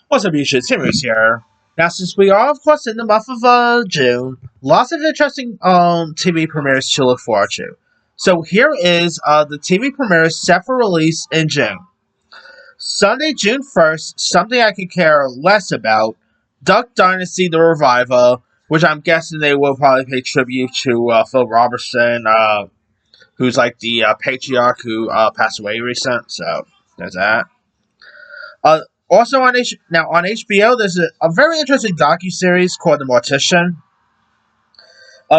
What's up, YouTube? Timmy's here. Now, since we are, of course, in the month of June, lots of interesting TV premieres to look forward to. So here is the TV premieres set for release in June. Sunday, June 1st, something I could care less about, Duck Dynasty The Revival, which I'm guessing they will probably pay tribute to Phil Robertson, who's like the patriarch who passed away recent. So there's that. Uh, Also on HBO, there's a very interesting docu series called The Mortician,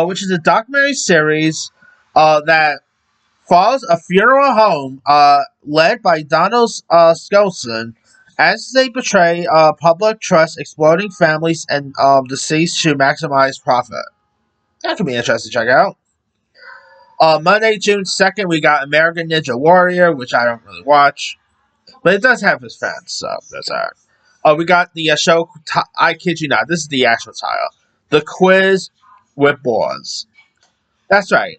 which is a documentary series that follows a funeral home led by Donald Skelton as they betray public trust, exploiting families and deceased to maximize profit. That could be interesting to check out. Monday, June 2nd, we got American Ninja Warrior, which I don't really watch. But it does have his fans, so that's alright. We got the show, I kid you not, this is the actual title. The Quiz with Boars. That's right.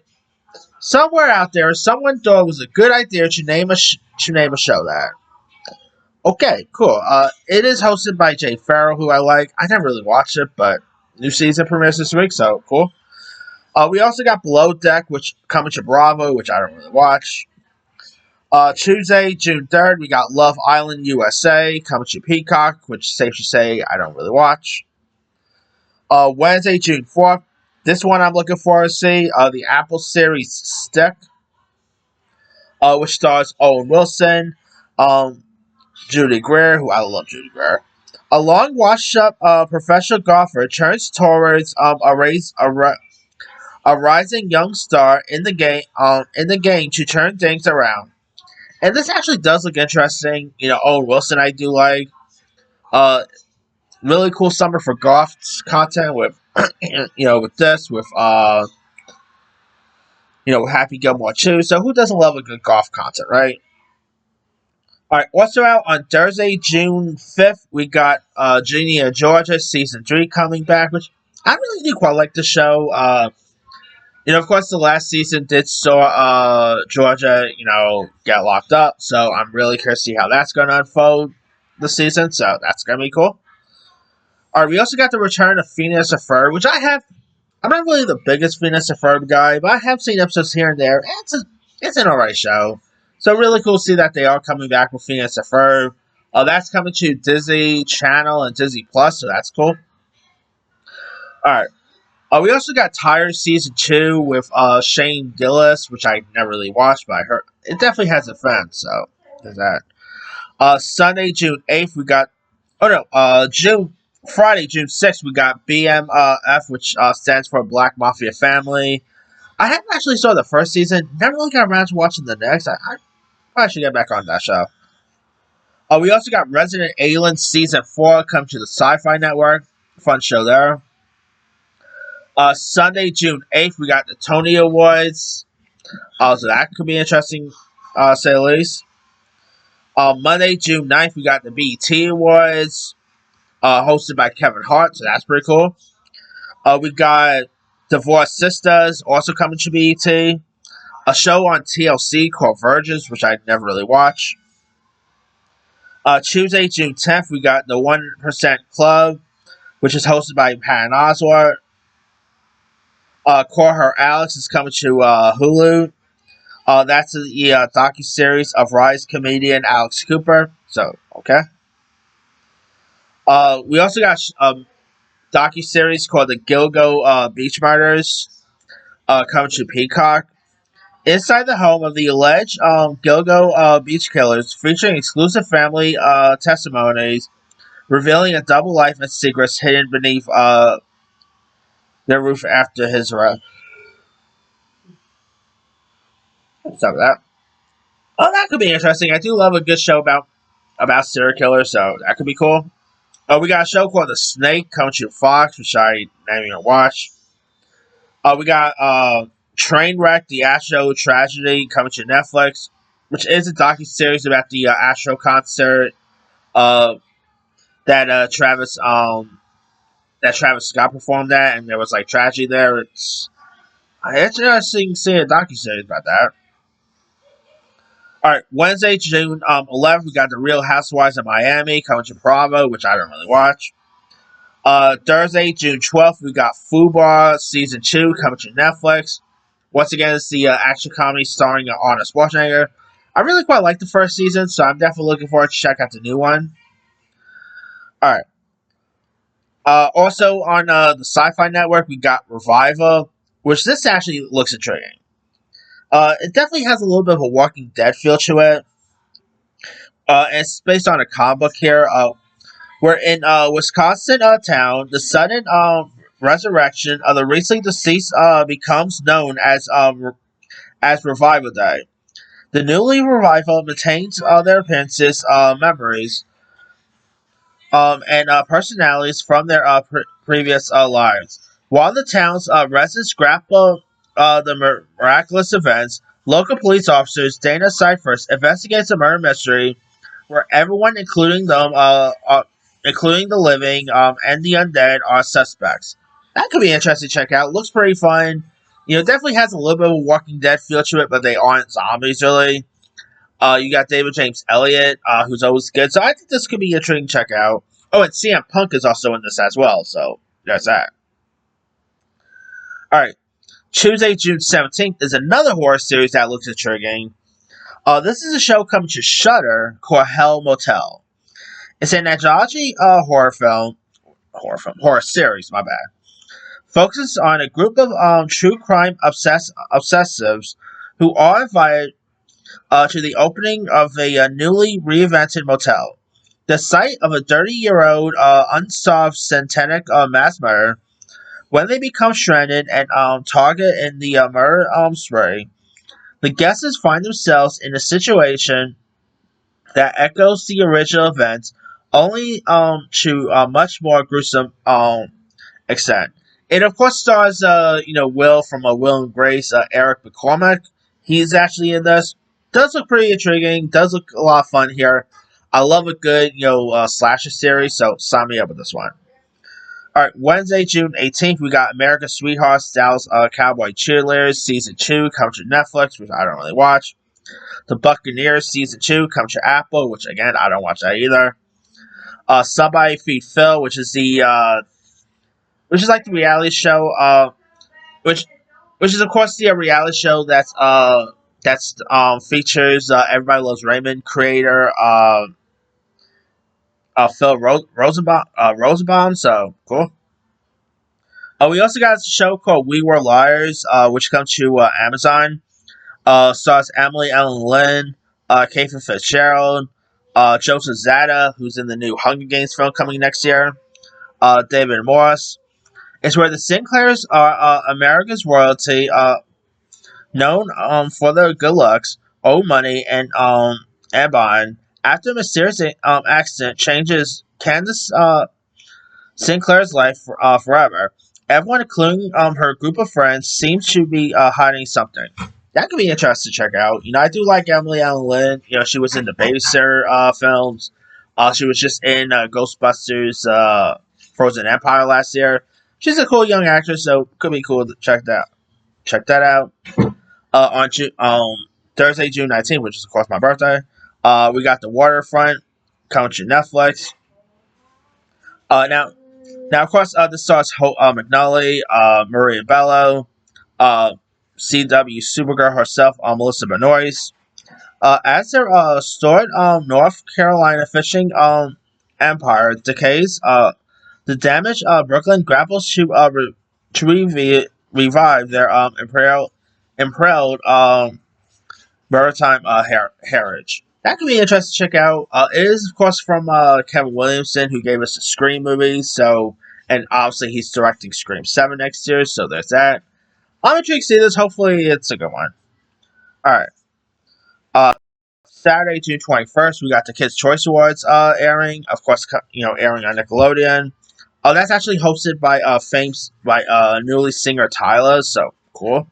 Somewhere out there, someone thought it was a good idea to name a show that. Okay, cool. It is hosted by Jay Farrell, who I like. I never really watched it, but new season premieres this week, so cool. We also got Below Deck, which coming to Bravo, which I don't really watch. Tuesday, June 3rd, we got Love Island USA coming to Peacock, which safe to say I don't really watch. Wednesday, June 4th, this one I'm looking forward to see, the Apple series Stick, which stars Owen Wilson, Judy Greer, who I love Judy Greer. A long washed-up professional golfer turns towards a rising young star in the game to turn things around. And this actually does look interesting. You know, Owen Wilson I do like. Uh, really cool summer for golf content with, with this, with Happy Gilmore too. So who doesn't love a good golf content, right? All right. Also out on Thursday, June 5th, we got Genie of Georgia season 3 coming back, which I really do quite like the show. Of course, the last season did saw Georgia, get locked up. So I'm really curious to see how that's going to unfold this season. So that's going to be cool. All right, we also got the return of Phineas and Ferb, which I'm not really the biggest Phineas and Ferb guy, but I have seen episodes here and there. It's an alright show. So really cool to see that they are coming back with Phineas and Ferb. That's coming to Disney Channel and Disney Plus, so that's cool. All right. We also got Tired season 2 with Shane Gillis, which I never really watched, but I heard it definitely has a fan. So there's that. Sunday, June 8th, we got. Oh no, Friday, June 6th, we got BMF, which stands for Black Mafia Family. I haven't actually saw the first season. Never really got around to watching the next. I probably should get back on that show. We also got Resident Alien season 4 come to the Sci-Fi Network. Fun show there. Sunday, June 8th, we got the Tony Awards. So that could be interesting, say the least. Monday, June 9th, we got the BET Awards, hosted by Kevin Hart, so that's pretty cool. We got Divorced Sisters, also coming to BET. A show on TLC called Virgins, which I never really watch. Tuesday, June 10th, we got the 1% Club, which is hosted by Patton Oswalt. Call Her Alex is coming to Hulu. That's the docu-series of rise comedian Alex Cooper. So, okay. We also got a docu-series called The Gilgo Beach Murders coming to Peacock. Inside the home of the alleged Gilgo beach killers, featuring exclusive family testimonies, revealing a double life and secrets hidden beneath their roof after his arrest. Stop that. Oh, that could be interesting. I do love a good show about serial killers, so that could be cool. We got a show called The Snake coming to Fox, which I never even watched. We got Trainwreck, the Astro Tragedy coming to Netflix, which is a docu-series about the Astro concert that Travis Scott performed at, and there was like tragedy there. It's interesting seeing a docu-series about that. All right, Wednesday, June 11th, we got The Real Housewives of Miami coming to Bravo, which I don't really watch. Thursday, June 12th, we got Fubar Season 2 coming to Netflix. Once again, it's the action comedy starring Arnold Schwarzenegger. I really quite like the first season, so I'm definitely looking forward to check out the new one. All right. Also on the Sci-Fi Network, we got Revival, which this actually looks intriguing. It definitely has a little bit of a Walking Dead feel to it. It's based on a comic book here. We're in Wisconsin town. The sudden resurrection of the recently deceased becomes known as Revival Day. The newly revival maintains their appearances, memories, and personalities from their previous lives. While the town's residents grapple the miraculous events, local police officers Dana Cyphers investigates a murder mystery where everyone, including the living and the undead, are suspects. That could be interesting to check out. Looks pretty fun. Definitely has a little bit of a Walking Dead feel to it, but they aren't zombies really. You got David James Elliott, who's always good. So I think this could be interesting to check out. Oh, and CM Punk is also in this as well. So there's that. All right. Tuesday, June 17th is another horror series that looks intriguing. This is a show coming to Shudder called Hell Motel. It's an anthology horror series, my bad. Focuses on a group of true crime obsessives who are invited to the opening of a newly reinvented motel. The site of a 30-year-old unsolved satanic mass murder. When they become stranded and target in the murder spree, the guests find themselves in a situation that echoes the original events, only to a much more gruesome extent. It of course stars Will from Will and Grace, Eric McCormack. He's actually in this. Does look pretty intriguing. Does look a lot of fun here. I love a good slasher series, so sign me up with this one. All right, Wednesday, June 18th, we got America's Sweethearts, Dallas Cowboy Cheerleaders Season 2 coming to Netflix, which I don't really watch. The Buccaneers Season 2 comes to Apple, which again I don't watch that either. Somebody Feed Phil, which is like the reality show, which is of course the reality show that's features Everybody Loves Raymond creator Phil Rosenbaum. So cool. We also got a show called We Were Liars, which comes to Amazon. Stars Emily Ellen Lynn, Katherine Fitzgerald, Joseph Zada, who's in the new Hunger Games film coming next year, David Morse. It's where the Sinclairs are America's royalty, known for their good looks, old money, and bond. After a mysterious accident changes Candace Sinclair's life forever, everyone, including her group of friends, seems to be hiding something. That could be interesting to check out. I do like Emily Allen Lynn. She was in the Babysitter films. She was just in Ghostbusters Frozen Empire last year. She's a cool young actress, so could be cool to check that out. On Thursday, June 19th, which is of course my birthday, we got The Waterfront coming to Netflix. Now of course, this stars Hope McNally, Maria Bello, CW Supergirl herself, Melissa Benoist. As their storied North Carolina fishing empire decays, the damaged Brooklyn grapples to revive their imperiled maritime heritage. That could be interesting to check out. It is, of course, from Kevin Williamson, who gave us the Scream movies. And obviously he's directing Scream 7 next year, so there's that. I'm intrigued to see this. Hopefully, it's a good one. All right. Saturday, June 21st, we got the Kids' Choice Awards airing. Of course, airing on Nickelodeon. That's actually hosted by newly singer Tyler. So cool.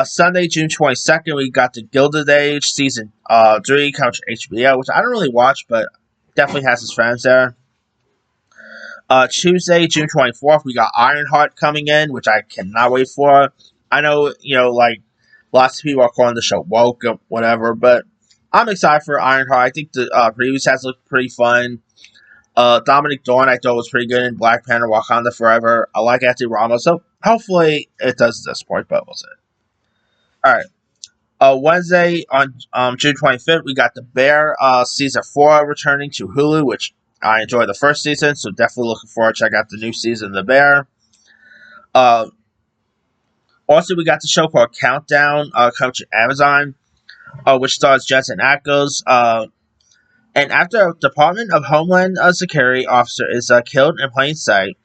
Sunday, June 22nd, we got the Gilded Age season 3 coming to HBO, which I don't really watch, but definitely has his fans there. Tuesday, June 24th, we got Ironheart coming in, which I cannot wait for. I know, Lots of people are calling the show woke up, whatever, but I'm excited for Ironheart. I think the previews has looked pretty fun. Dominic Dorn I thought was pretty good in Black Panther Wakanda Forever. I like Anthony Ramos, so hopefully it does at this point, but we'll see. Alright. Wednesday on June 25th, we got The Bear season 4 returning to Hulu, which I enjoyed the first season, so definitely looking forward to check out the new season of The Bear. Also, we got the show called Countdown, coming to Amazon, which stars Jensen Ackles. And after a Department of Homeland Security officer is killed in plain sight,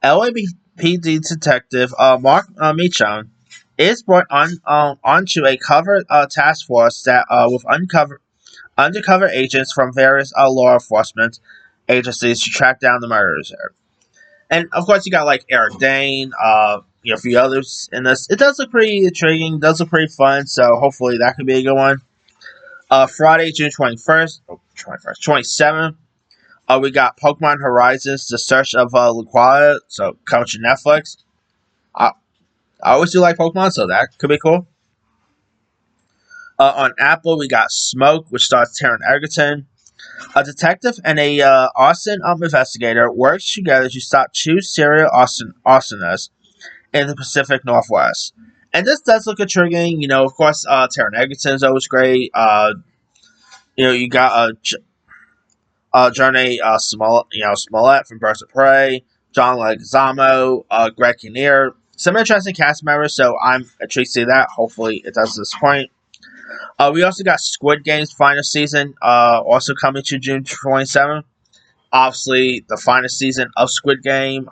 LAPD detective Mark Meacham is brought onto a covert task force that with undercover agents from various law enforcement agencies to track down the murderers. And of course, you got like Eric Dane, a few others in this. It does look pretty intriguing, does look pretty fun, so hopefully that could be a good one. Friday, June 27th, we got Pokemon Horizons, The Search of Lucario, so coming to Netflix. I always do like Pokemon, so that could be cool. On Apple, we got Smoke, which stars Taron Egerton. A detective and a arson investigator work together to stop two serial arsonists in the Pacific Northwest. And this does look intriguing. Of course, Taron Egerton is always great. You got Journey Smollett from Birds of Prey, John Leguizamo, Greg Kinnear. Some interesting cast members, so I'm intrigued to see that. Hopefully, it does at this point. We also got Squid Game's final season, also coming to June 27th. Obviously, the final season of Squid Game.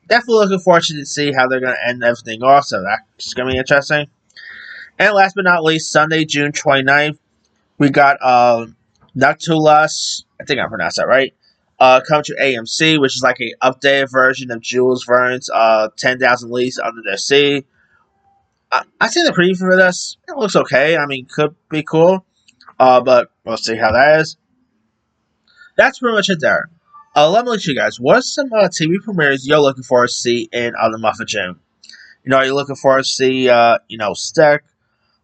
Definitely looking forward to see how they're going to end everything off, so that's going to be interesting. And last but not least, Sunday, June 29th, we got Noctulas, I think I pronounced that right, come to AMC, which is like an updated version of Jules Verne's 10,000 Leagues Under the Sea. I've seen the preview for this. It looks okay. I mean, could be cool. But we'll see how that is. That's pretty much it there. Let me let you guys. What are some TV premieres you're looking forward to see in the month of June? Are you looking forward to see, Stick,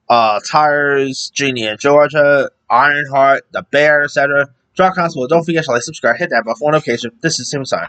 Tires, Genie in Georgia, Ironheart, The Bear, etc.? Drop comments below. Don't forget to like, subscribe, hit that bell for notification. This is Tim Simon.